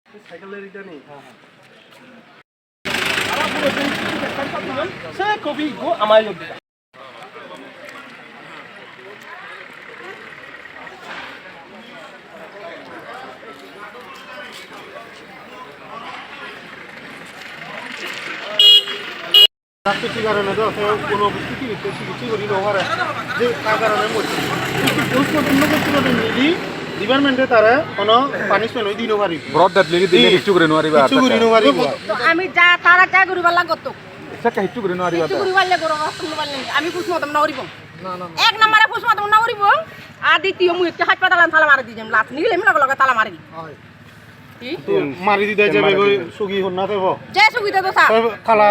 সাইকেলের এটা নেই সে কবি গো আমার লোক রাজনীতির কারণে তো কোনো কিছু করি নহারে যে তার কারণে মরছে ডিপার্টমেন্টে তারা কোনো পানিশমেন্ট ওই দিনও পারি ব্রড দ্যাট লেডি দিলে কিছু করে নোয়ারিবা কিছু করি নহারি তো আমি যা তারা যা করিবার লাগত সেটা কিছু করে নোয়ারিবা কিছু করিবার লাগে আমি পুষ্প মতম না করিব এক নম্বরে পুষ্প মতম না করিব আর দ্বিতীয় মুই একটা হাসপাতাল তালা মারি দিম লাত নিলে এমন লগে তালা মারি মারি দিতে যাবে ওই সুগি হন না দেব যে সুবিধা তো স্যার খালা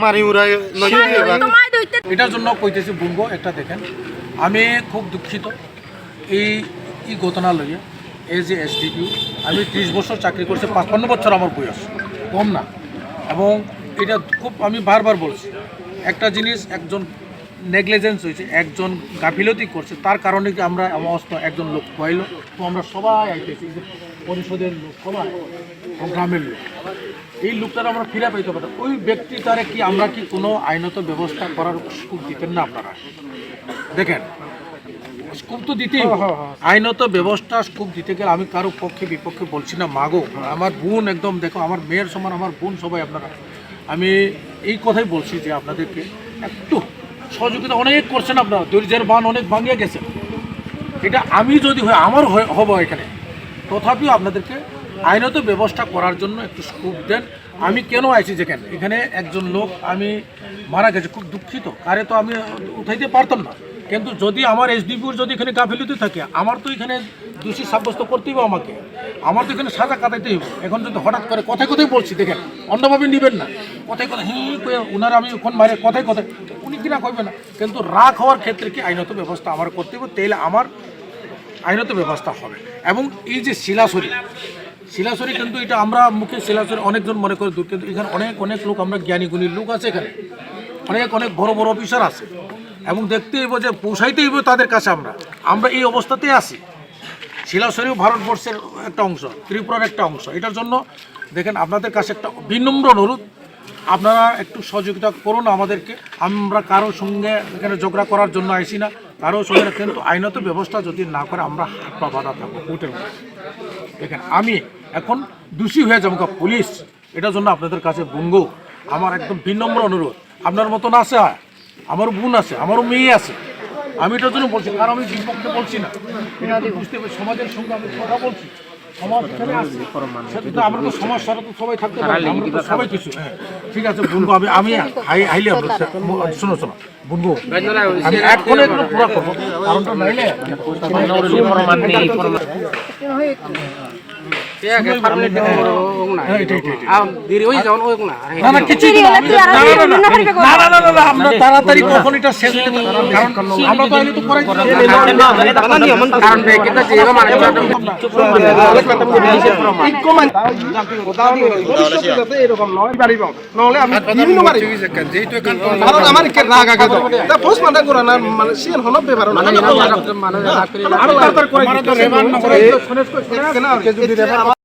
মারি উড়াই নজর তো মাই দইতে এটার জন্য কইতেছি বুনবো একটা দেখেন আমি খুব দুঃখিত এই ঘটনা লইয়ে এজ এ এসডিপিউ আমি 30 বছর চাকরি করছি 55 বছর আমার বয়স কম না এবং এটা খুব আমি বারবার বলছি একটা জিনিস একজন নেগলিজেন্স হয়েছে একজন গাফিলতি করছে তার কারণে কি আমরা অবস্থা একজন লোক পাইল তো আমরা সবাই আইতেছি পরিষদের লোক সবাই গ্রামের লোক এই লোকটারা আমরা ফিরে পাইতে পারি ওই ব্যক্তিটারে কি আমরা কি কোনো আইনত ব্যবস্থা করার সুযোগ দিতেন না আপনারা দেখেন স্কুপ তো দিতেই আইনত ব্যবস্থা স্কুপ দিতে গেলে আমি কারো পক্ষে বিপক্ষে বলছি না মাগো আমার বোন একদম দেখো আমার মেয়ের সমান আমার বোন সবাই আপনারা আমি এই কথাই বলছি যে আপনাদেরকে একটু সহযোগিতা অনেক করছেন আপনারা দরিদ্রের বান অনেক ভাঙিয়ে গেছে এটা আমি যদি হয় আমার হব এখানে তথাপিও আপনাদেরকে আইনত ব্যবস্থা করার জন্য একটু স্কুপ দেন আমি কেন আইছি যেখানে এখানে একজন লোক আমি মারা গেছে খুব দুঃখিত আরে তো আমি উঠাইতে পারতাম না কিন্তু যদি আমার এসডিপির যদি এখানে গাফিলতি থাকে আমার তো এখানে দোষী সাব্যস্ত করতেই হবে আমাকে আমার তো এখানে সাজা কাটাইতেই হবে এখন যদি হঠাৎ করে কথায় কথাই বলছি দেখেন অন্যভাবে নেবেন না কথায় কথা ওনারা আমি ওখান মারে কথায় কথায় উনি কিনা কইবে না কিন্তু রাগ হওয়ার ক্ষেত্রে কি আইনত ব্যবস্থা আমার করতে হবে তাইলে আমার আইনত ব্যবস্থা হবে এবং এই যে শিলাসরি কিন্তু এটা আমরা মুখে শিলাসরি অনেকজন মনে করে দূর কিন্তু এখানে অনেক লোক আমরা জ্ঞানী গুণী লোক আছে এখানে অনেক বড় বড় অফিসার আছে এবং দেখতে হইব যে পৌঁছাইতে হইব তাদের কাছে আমরা এই অবস্থাতেই আছি শিলাসরিও ভারতবর্ষের একটা অংশ ত্রিপুরার একটা অংশ এটার জন্য দেখেন আপনাদের কাছে একটা বিনম্র অনুরোধ আপনারা একটু সহযোগিতা করুন আমাদেরকে আমরা কারোর সঙ্গে এখানে ঝগড়া করার জন্য আইসি না কারোর সঙ্গে কিন্তু আইনত ব্যবস্থা যদি না করে আমরা হাত পা বাঁধা থাকবো কোর্টের মধ্যে দেখেন আমি এখন দোষী হয়ে যাবো পুলিশ এটার জন্য আপনাদের কাছে বুনগো আমার একদম বিনম্র অনুরোধ আপনার মতন আছে আমারও বোন আছে আমারও মেয়ে আছে আমি এটার জন্য বলছি কারণ আমি বিপক্ষে বলছি না এটা বুঝতে হবে সমাজের সঙ্গে আমি কথা বলছি সমাজ এখানে আছে সেটা আমরা তো সমাজ ছাড়া তো সবাই থাকতে পারি আমরা তো সবাই কিছু হ্যাঁ ঠিক আছে বুনগো আমি হাইলে শোনো বুনগো আমি এখনই এগুলো পুরা করবো কারণটা নাইলে তাড়াতাড়ি কখন এটা শেষ এরকম নয় বাড়ি নহলে আমি বিভিন্ন বাড়ি আমার রাগ আগে তা পোস্ট মার্টার করা না মানে সিএন হল ব্যাপার না